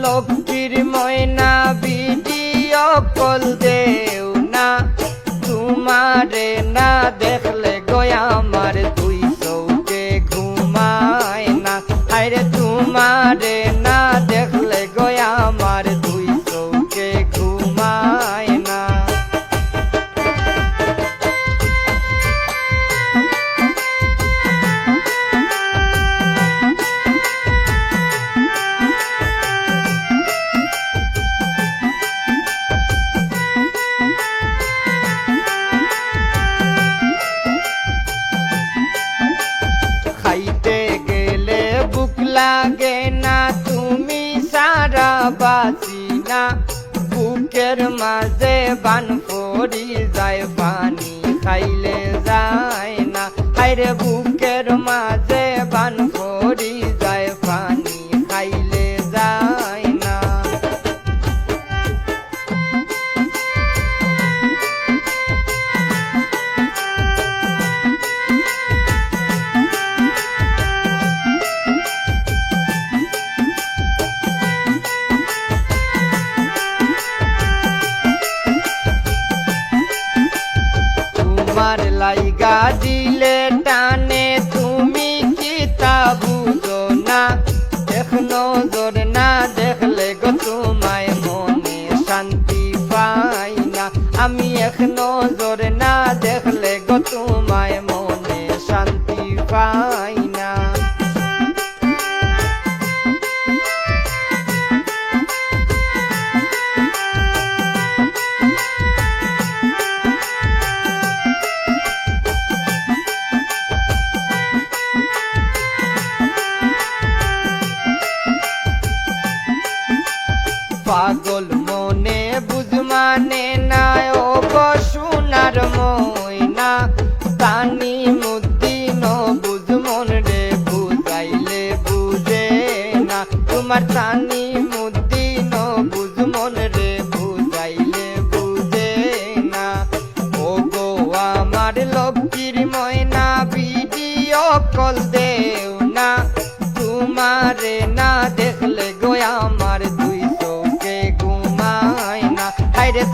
লক্ষ্মীর ময়না video call দেও না, তোমারে না দেখলে গো আমার দুই চোখে ঘুমায় না। আরে তোমারে না দেখলে গো আমার দুই চোখে ঘুমায় না। খাইতে গেলে বুক লাগে না, তুমি সারা বাঁচি না। বুকের মাঝে বান পড়ি যায়, পানি খাইলে যায় না। হায়রে বুকের মাঝে বান পড়ি যায়, পানি খাইলে যায় না। তোমার লাইগা দিলে টানে, তুমি কি তা বুঝো না। এখনো জোর না দেখলে গো তোমায় মনে শান্তি পাই না। আমি এখনো জোর না দেখলে গো তোমায় মনে শান্তি পাই না। পাগল মনে বুঝ মানে না, ও গো সোনার ময়না। তানি মুদ্দিন বুঝ মন রে বুঝাইলে বুঝে না। তোমার তানি মুদ্দিন বুঝ মন রে বুঝাইলে বুঝে না। ও গো আমার লক্ষ্মীর ময়না ভিডিও কল দেও না, তোমারে না দেখলে গো আমার দুই চোখে ঘুমায় না। হায়রে